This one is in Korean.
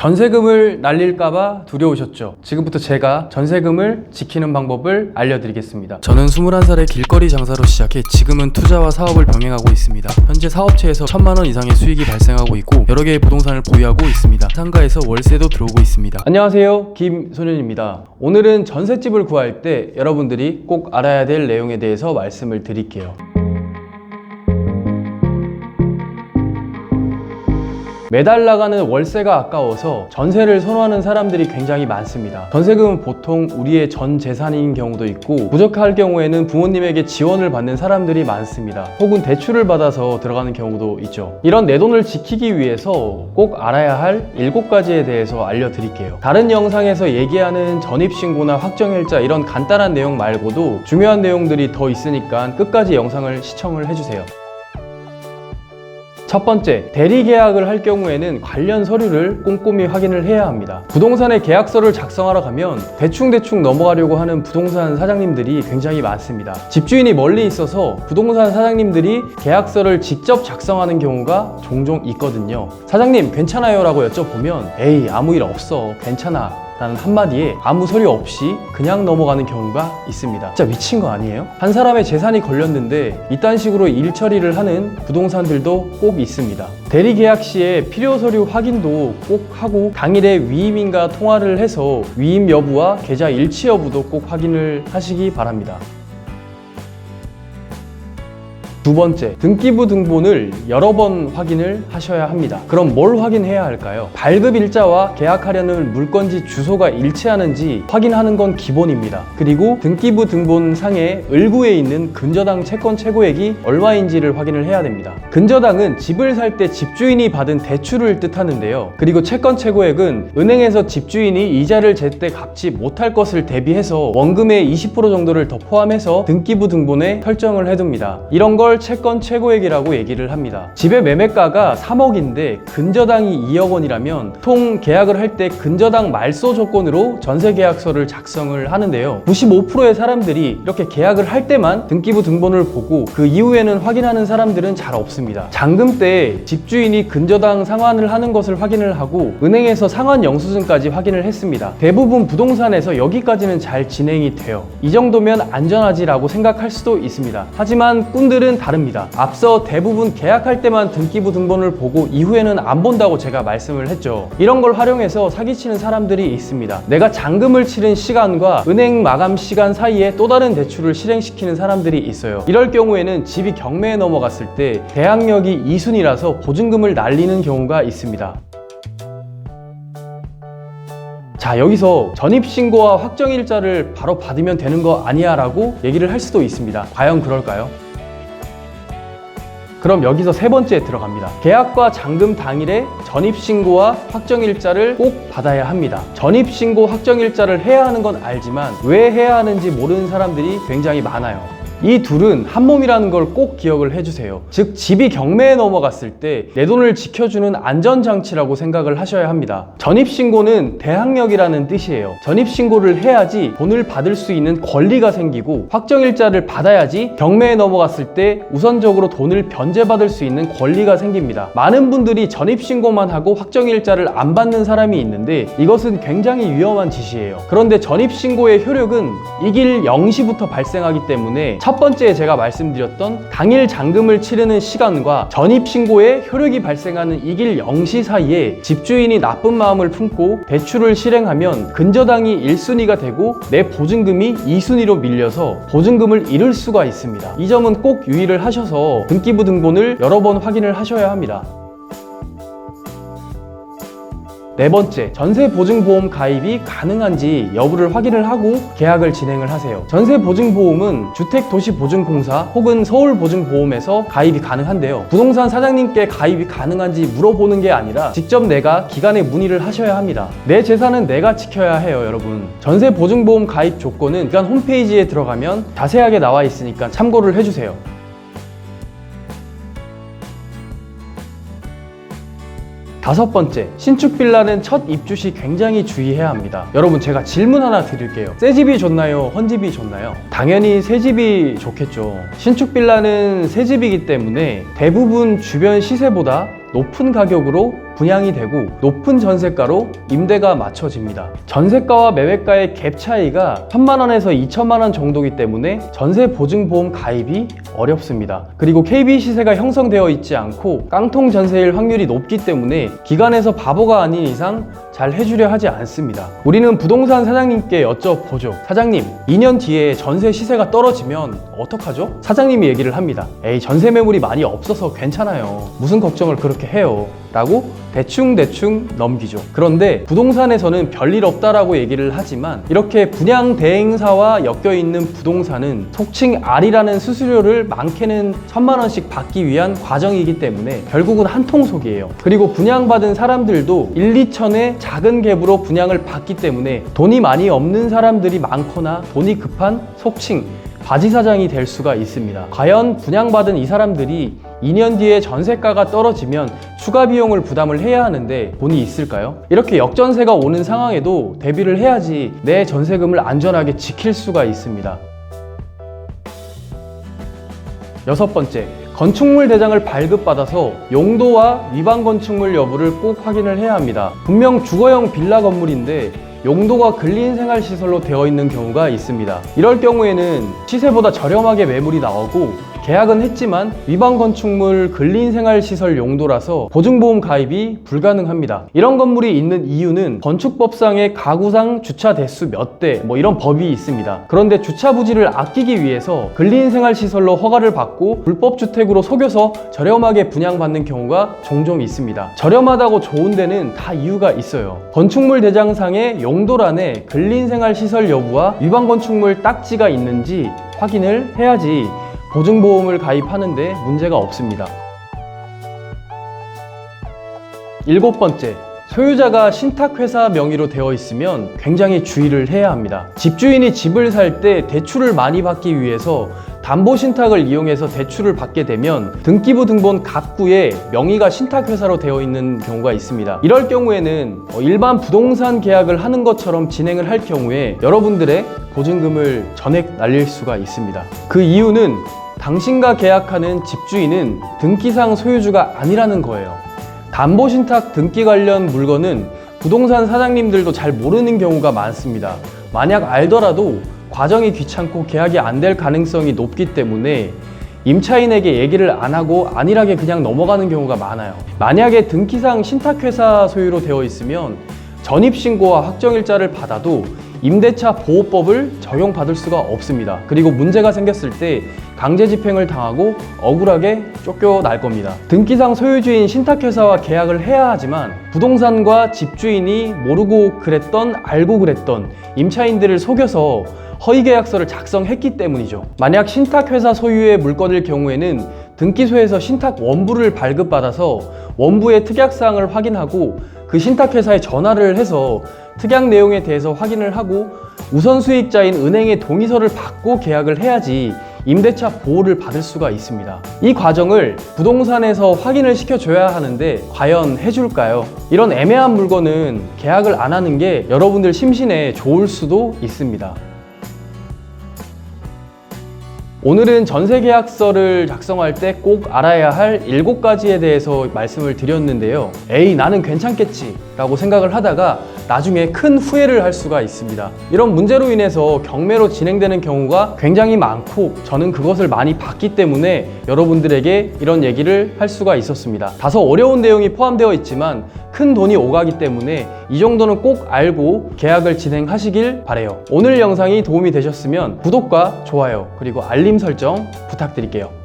전세금을 날릴까봐 두려우셨죠? 지금부터 제가 전세금을 지키는 방법을 알려드리겠습니다. 저는 21살에 길거리 장사로 시작해 지금은 투자와 사업을 병행하고 있습니다. 현재 사업체에서 1000만원 이상의 수익이 발생하고 있고 여러 개의 부동산을 보유하고 있습니다. 상가에서 월세도 들어오고 있습니다. 안녕하세요, 김소년입니다. 오늘은 전셋집을 구할 때 여러분들이 꼭 알아야 될 내용에 대해서 말씀을 드릴게요. 매달 나가는 월세가 아까워서 전세를 선호하는 사람들이 굉장히 많습니다. 전세금은 보통 우리의 전 재산인 경우도 있고, 부족할 경우에는 부모님에게 지원을 받는 사람들이 많습니다. 혹은 대출을 받아서 들어가는 경우도 있죠. 이런 내 돈을 지키기 위해서 꼭 알아야 할 7가지에 대해서 알려드릴게요. 다른 영상에서 얘기하는 전입신고나 확정일자 이런 간단한 내용 말고도 중요한 내용들이 더 있으니까 끝까지 영상을 시청을 해주세요. 첫 번째, 대리계약을 할 경우에는 관련 서류를 꼼꼼히 확인을 해야 합니다. 부동산의 계약서를 작성하러 가면 대충 넘어가려고 하는 부동산 사장님들이 굉장히 많습니다. 집주인이 멀리 있어서 부동산 사장님들이 계약서를 직접 작성하는 경우가 종종 있거든요. 사장님 괜찮아요? 라고 여쭤보면 에이 아무 일 없어 괜찮아 라는 한마디에 아무 서류 없이 그냥 넘어가는 경우가 있습니다. 진짜 미친 거 아니에요? 한 사람의 재산이 걸렸는데 이딴 식으로 일 처리를 하는 부동산들도 꼭 있습니다. 대리계약 시에 필요 서류 확인도 꼭 하고, 당일에 위임인과 통화를 해서 위임 여부와 계좌 일치 여부도 꼭 확인을 하시기 바랍니다. 두 번째, 등기부 등본을 여러 번 확인을 하셔야 합니다. 그럼 뭘 확인해야 할까요? 발급 일자와 계약하려는 물건지 주소가 일치하는지 확인하는 건 기본입니다. 그리고 등기부 등본 상에 을구에 있는 근저당 채권 최고액이 얼마인지를 확인을 해야 됩니다. 근저당은 집을 살 때 집주인이 받은 대출을 뜻하는데요. 그리고 채권 최고액은 은행에서 집주인이 이자를 제때 갚지 못할 것을 대비해서 원금의 20% 정도를 더 포함해서 등기부 등본에 설정을 해둡니다. 이런 걸 채권 최고액이라고 얘기를 합니다. 집의 매매가가 3억인데 근저당이 2억 원이라면 통 계약을 할 때 근저당 말소 조건으로 전세계약서를 작성을 하는데요. 95%의 사람들이 이렇게 계약을 할 때만 등기부 등본을 보고 그 이후에는 확인하는 사람들은 잘 없습니다. 잔금 때 집주인이 근저당 상환을 하는 것을 확인을 하고 은행에서 상환 영수증까지 확인을 했습니다. 대부분 부동산에서 여기까지는 잘 진행이 돼요. 이 정도면 안전하지라고 생각할 수도 있습니다. 하지만 꾼들은 다릅니다. 앞서 대부분 계약할 때만 등기부 등본을 보고 이후에는 안 본다고 제가 말씀을 했죠. 이런 걸 활용해서 사기치는 사람들이 있습니다. 내가 잔금을 치른 시간과 은행 마감 시간 사이에 또 다른 대출을 실행시키는 사람들이 있어요. 이럴 경우에는 집이 경매에 넘어갔을 때 대항력이 2순위라서 보증금을 날리는 경우가 있습니다. 자, 여기서 전입신고와 확정일자를 바로 받으면 되는 거 아니야 라고 얘기를 할 수도 있습니다. 과연 그럴까요? 그럼 여기서 세 번째에 들어갑니다. 계약과 잔금 당일에 전입신고와 확정일자를 꼭 받아야 합니다. 전입신고, 확정일자를 해야 하는 건 알지만 왜 해야 하는지 모르는 사람들이 굉장히 많아요. 이 둘은 한 몸이라는 걸 꼭 기억을 해주세요. 즉 집이 경매에 넘어갔을 때 내 돈을 지켜주는 안전장치라고 생각을 하셔야 합니다. 전입신고는 대항력이라는 뜻이에요. 전입신고를 해야지 돈을 받을 수 있는 권리가 생기고, 확정일자를 받아야지 경매에 넘어갔을 때 우선적으로 돈을 변제받을 수 있는 권리가 생깁니다. 많은 분들이 전입신고만 하고 확정일자를 안 받는 사람이 있는데 이것은 굉장히 위험한 짓이에요. 그런데 전입신고의 효력은 이길 0시부터 발생하기 때문에 첫 번째 제가 말씀드렸던 당일 잔금을 치르는 시간과 전입신고의 효력이 발생하는 이길 0시 사이에 집주인이 나쁜 마음을 품고 대출을 실행하면 근저당이 1순위가 되고 내 보증금이 2순위로 밀려서 보증금을 잃을 수가 있습니다. 이 점은 꼭 유의를 하셔서 등기부 등본을 여러 번 확인을 하셔야 합니다. 네 번째, 전세보증보험 가입이 가능한지 여부를 확인을 하고 계약을 진행을 하세요. 전세보증보험은 주택도시보증공사 혹은 서울보증보험에서 가입이 가능한데요. 부동산 사장님께 가입이 가능한지 물어보는 게 아니라 직접 내가 기관에 문의를 하셔야 합니다. 내 재산은 내가 지켜야 해요, 여러분. 전세보증보험 가입 조건은 기관 홈페이지에 들어가면 자세하게 나와 있으니까 참고를 해주세요. 다섯 번째, 신축 빌라는 첫 입주 시 굉장히 주의해야 합니다. 여러분, 제가 질문 하나 드릴게요. 새 집이 좋나요? 헌집이 좋나요? 당연히 새 집이 좋겠죠. 신축 빌라는 새 집이기 때문에 대부분 주변 시세보다 높은 가격으로 분양이 되고 높은 전세가로 임대가 맞춰집니다. 전세가와 매매가의 갭 차이가 1,000만 원에서 2천만 원 정도이기 때문에 전세 보증보험 가입이 어렵습니다. 그리고 KB 시세가 형성되어 있지 않고 깡통 전세일 확률이 높기 때문에 기관에서 바보가 아닌 이상 잘 해주려 하지 않습니다. 우리는 부동산 사장님께 여쭤보죠. 사장님, 2년 뒤에 전세 시세가 떨어지면 어떡하죠? 사장님이 얘기를 합니다. 에이, 전세 매물이 많이 없어서 괜찮아요. 무슨 걱정을 그렇게 해요? 라고 대충 넘기죠. 그런데 부동산에서는 별일 없다라고 얘기를 하지만 이렇게 분양 대행사와 엮여있는 부동산은 속칭 R이라는 수수료를 많게는 1,000만 원씩 받기 위한 과정이기 때문에 결국은 한통속이에요. 그리고 분양받은 사람들도 1, 2천의 작은 갭으로 분양을 받기 때문에 돈이 많이 없는 사람들이 많거나 돈이 급한 속칭 바지사장이 될 수가 있습니다. 과연 분양받은 이 사람들이 2년 뒤에 전세가가 떨어지면 추가 비용을 부담을 해야 하는데 돈이 있을까요? 이렇게 역전세가 오는 상황에도 대비를 해야지 내 전세금을 안전하게 지킬 수가 있습니다. 6번째, 건축물 대장을 발급받아서 용도와 위반 건축물 여부를 꼭 확인을 해야 합니다. 분명 주거용 빌라 건물인데 용도가 근린생활시설로 되어 있는 경우가 있습니다. 이럴 경우에는 시세보다 저렴하게 매물이 나오고 계약은 했지만 위반 건축물 근린생활시설 용도라서 보증보험 가입이 불가능합니다. 이런 건물이 있는 이유는 건축법상의 가구상 주차 대수 몇 대 이런 법이 있습니다. 그런데 주차 부지를 아끼기 위해서 근린생활시설로 허가를 받고 불법주택으로 속여서 저렴하게 분양받는 경우가 종종 있습니다. 저렴하다고 좋은 데는 다 이유가 있어요. 건축물 대장상의 용도란에 근린생활시설 여부와 위반 건축물 딱지가 있는지 확인을 해야지 보증보험을 가입하는데 문제가 없습니다. 7번째, 소유자가 신탁회사 명의로 되어 있으면 굉장히 주의를 해야 합니다. 집주인이 집을 살 때 대출을 많이 받기 위해서 담보신탁을 이용해서 대출을 받게 되면 등기부 등본 갑구에 명의가 신탁회사로 되어 있는 경우가 있습니다. 이럴 경우에는 일반 부동산 계약을 하는 것처럼 진행을 할 경우에 여러분들의 보증금을 전액 날릴 수가 있습니다. 그 이유는 당신과 계약하는 집주인은 등기상 소유주가 아니라는 거예요. 담보신탁 등기 관련 물건은 부동산 사장님들도 잘 모르는 경우가 많습니다. 만약 알더라도 과정이 귀찮고 계약이 안 될 가능성이 높기 때문에 임차인에게 얘기를 안 하고 안일하게 그냥 넘어가는 경우가 많아요. 만약에 등기상 신탁회사 소유로 되어 있으면 전입신고와 확정일자를 받아도 임대차 보호법을 적용받을 수가 없습니다. 그리고 문제가 생겼을 때 강제집행을 당하고 억울하게 쫓겨날 겁니다. 등기상 소유주인 신탁회사와 계약을 해야 하지만 부동산과 집주인이 모르고 그랬던 알고 그랬던 임차인들을 속여서 허위계약서를 작성했기 때문이죠. 만약 신탁회사 소유의 물건일 경우에는 등기소에서 신탁 원부를 발급받아서 원부의 특약사항을 확인하고 그 신탁회사에 전화를 해서 특약 내용에 대해서 확인을 하고 우선수익자인 은행의 동의서를 받고 계약을 해야지 임대차 보호를 받을 수가 있습니다. 이 과정을 부동산에서 확인을 시켜줘야 하는데 과연 해줄까요? 이런 애매한 물건은 계약을 안 하는 게 여러분들 심신에 좋을 수도 있습니다. 오늘은 전세계약서를 작성할 때 꼭 알아야 할 7가지에 대해서 말씀을 드렸는데요. 에이, 나는 괜찮겠지 라고 생각을 하다가 나중에 큰 후회를 할 수가 있습니다. 이런 문제로 인해서 경매로 진행되는 경우가 굉장히 많고 저는 그것을 많이 봤기 때문에 여러분들에게 이런 얘기를 할 수가 있었습니다. 다소 어려운 내용이 포함되어 있지만 큰 돈이 오가기 때문에 이 정도는 꼭 알고 계약을 진행하시길 바래요. 오늘 영상이 도움이 되셨으면 구독과 좋아요 그리고 알림 설정 부탁드릴게요.